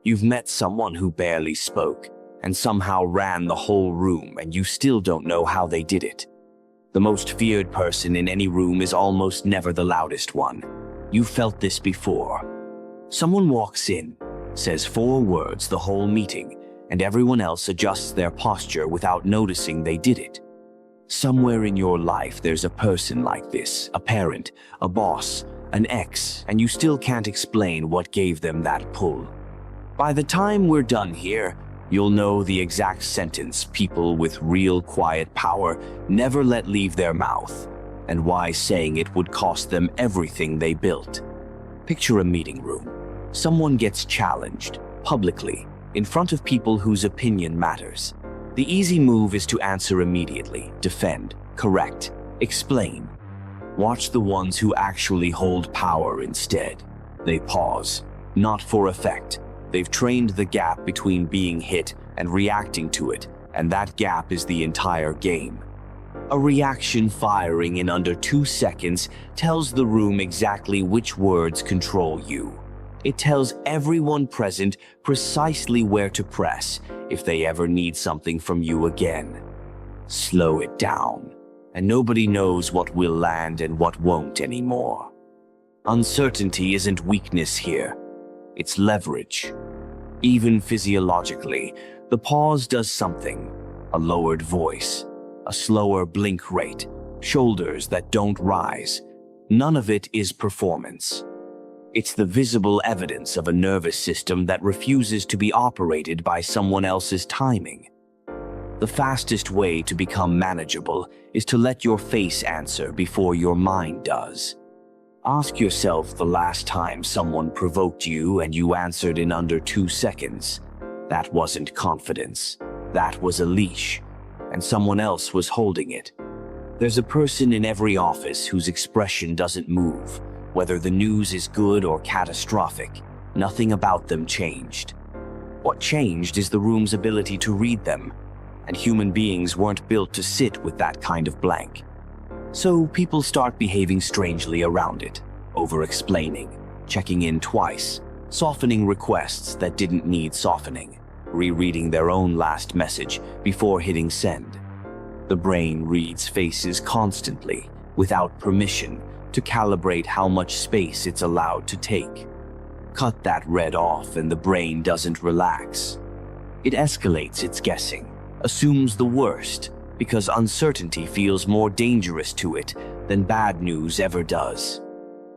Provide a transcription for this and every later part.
You've met someone who barely spoke and somehow ran the whole room, and you still don't know how they did it. The most feared person in any room is almost never the loudest one. You've felt this before. Someone walks in, says 4 words the whole meeting, and everyone else adjusts their posture without noticing they did it. Somewhere in your life there's a person like this, a parent, a boss, an ex, and you still can't explain what gave them that pull. By the time we're done here, you'll know the exact sentence people with real quiet power never let leave their mouth, and why saying it would cost them everything they built. Picture a meeting room. Someone gets challenged, publicly, in front of people whose opinion matters. The easy move is to answer immediately, defend, correct, explain. Watch the ones who actually hold power instead. They pause, not for effect. They've trained the gap between being hit and reacting to it, and that gap is the entire game. A reaction firing in under 2 seconds tells the room exactly which words control you. It tells everyone present precisely where to press if they ever need something from you again. Slow it down, and nobody knows what will land and what won't anymore. Uncertainty isn't weakness here, it's leverage. Even physiologically, the pause does something. A lowered voice, a slower blink rate, shoulders that don't rise. None of it is performance. It's the visible evidence of a nervous system that refuses to be operated by someone else's timing. The fastest way to become manageable is to let your face answer before your mind does. Ask yourself the last time someone provoked you and you answered in under 2 seconds. That wasn't confidence. That was a leash, and someone else was holding it. There's a person in every office whose expression doesn't move. Whether the news is good or catastrophic, nothing about them changed. What changed is the room's ability to read them, and human beings weren't built to sit with that kind of blank. So people start behaving strangely around it, over-explaining, checking in twice, softening requests that didn't need softening, rereading their own last message before hitting send. The brain reads faces constantly, without permission, to calibrate how much space it's allowed to take. Cut that red off and the brain doesn't relax. It escalates its guessing, assumes the worst, because uncertainty feels more dangerous to it than bad news ever does.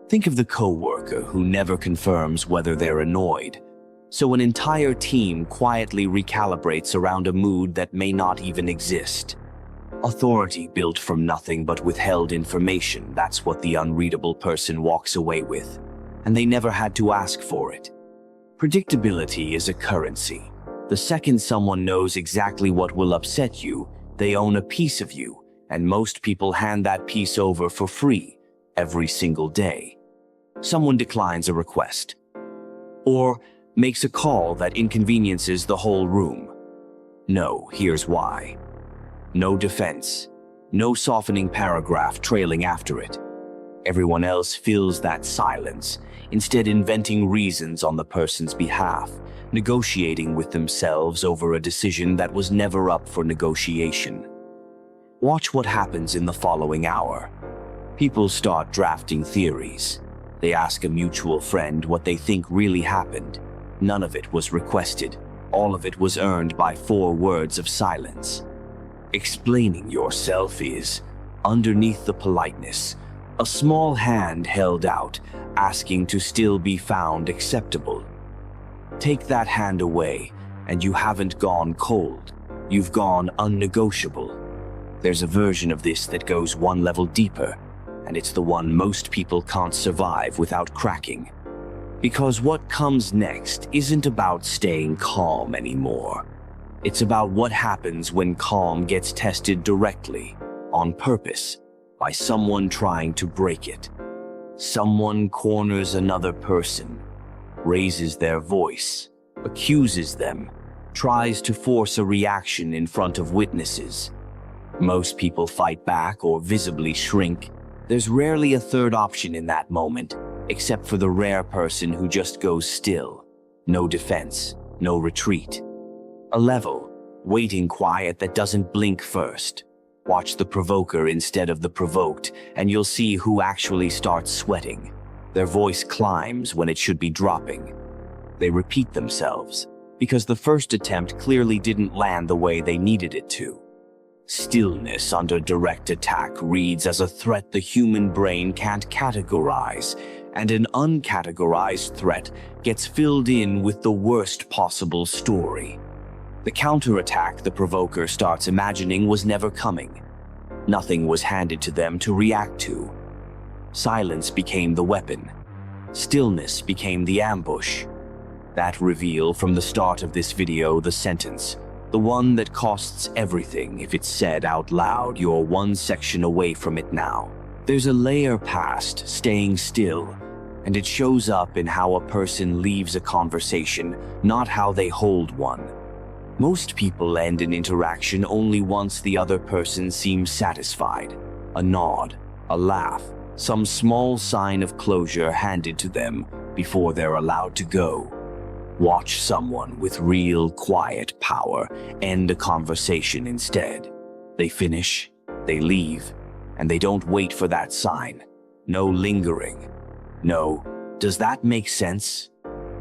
Think of the coworker who never confirms whether they're annoyed. So an entire team quietly recalibrates around a mood that may not even exist. Authority built from nothing but withheld information, that's what the unreadable person walks away with, and they never had to ask for it. Predictability is a currency. The second someone knows exactly what will upset you, they own a piece of you, and most people hand that piece over for free, every single day. Someone declines a request, or makes a call that inconveniences the whole room. No, here's why. No defense, no softening paragraph trailing after it. Everyone else fills that silence, instead inventing reasons on the person's behalf, negotiating with themselves over a decision that was never up for negotiation. Watch what happens in the following hour. People start drafting theories. They ask a mutual friend what they think really happened. None of it was requested. All of it was earned by 4 words of silence. Explaining yourself is, underneath the politeness, a small hand held out, asking to still be found acceptable. Take that hand away, and you haven't gone cold. You've gone unnegotiable. There's a version of this that goes 1 level deeper, and it's the one most people can't survive without cracking. Because what comes next isn't about staying calm anymore. It's about what happens when calm gets tested directly, on purpose, by someone trying to break it. Someone corners another person, raises their voice, accuses them, tries to force a reaction in front of witnesses. Most people fight back or visibly shrink. There's rarely a third option in that moment, except for the rare person who just goes still. No defense, no retreat. A level, waiting quiet that doesn't blink first. Watch the provoker instead of the provoked, and you'll see who actually starts sweating. Their voice climbs when it should be dropping. They repeat themselves, because the first attempt clearly didn't land the way they needed it to. Stillness under direct attack reads as a threat the human brain can't categorize, and an uncategorized threat gets filled in with the worst possible story. The counterattack the provoker starts imagining was never coming. Nothing was handed to them to react to. Silence became the weapon. Stillness became the ambush. That reveal from the start of this video, the sentence, the one that costs everything if it's said out loud, you're one section away from it now. There's a layer past staying still, and it shows up in how a person leaves a conversation, not how they hold one. Most people end an interaction only once the other person seems satisfied. A nod, a laugh, some small sign of closure handed to them before they're allowed to go. Watch someone with real quiet power end a conversation instead. They finish, they leave, and they don't wait for that sign. No lingering. No, does that make sense?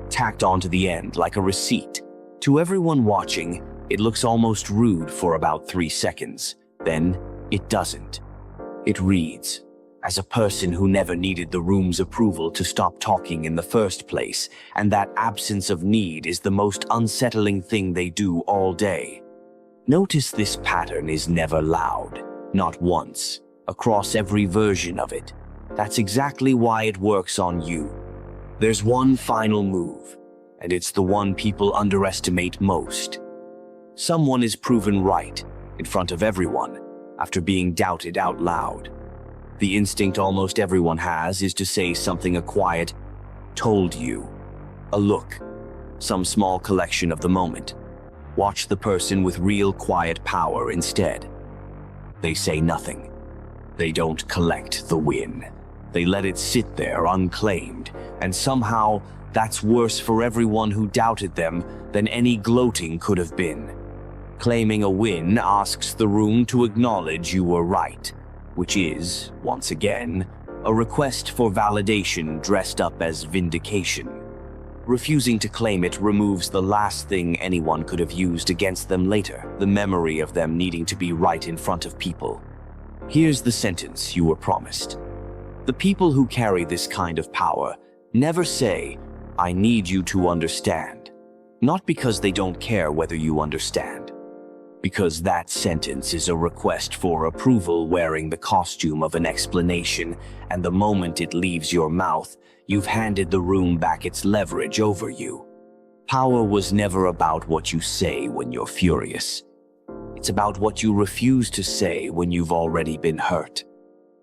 Tacked onto the end like a receipt. To everyone watching, it looks almost rude for about 3 seconds. Then, it doesn't. It reads, as a person who never needed the room's approval to stop talking in the first place, and that absence of need is the most unsettling thing they do all day. Notice this pattern is never loud, not once, across every version of it. That's exactly why it works on you. There's one final move, and it's the one people underestimate most. Someone is proven right, in front of everyone, after being doubted out loud. The instinct almost everyone has is to say something a quiet, "told you," a look, some small collection of the moment. Watch the person with real quiet power instead. They say nothing. They don't collect the win. They let it sit there unclaimed, and somehow that's worse for everyone who doubted them than any gloating could have been. Claiming a win asks the room to acknowledge you were right, which is, once again, a request for validation dressed up as vindication. Refusing to claim it removes the last thing anyone could have used against them later, the memory of them needing to be right in front of people. Here's the sentence you were promised. The people who carry this kind of power never say, "I need you to understand," not because they don't care whether you understand, because that sentence is a request for approval wearing the costume of an explanation, and the moment it leaves your mouth, you've handed the room back its leverage over you. Power was never about what you say when you're furious. It's about what you refuse to say when you've already been hurt.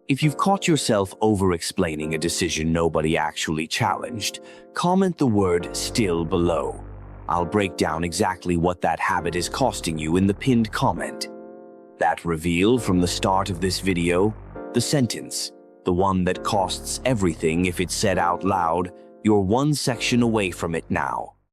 If you've caught yourself over-explaining a decision nobody actually challenged, comment the word "still" below. I'll break down exactly what that habit is costing you in the pinned comment. That reveal from the start of this video, the sentence, the one that costs everything if it's said out loud, you're one section away from it now.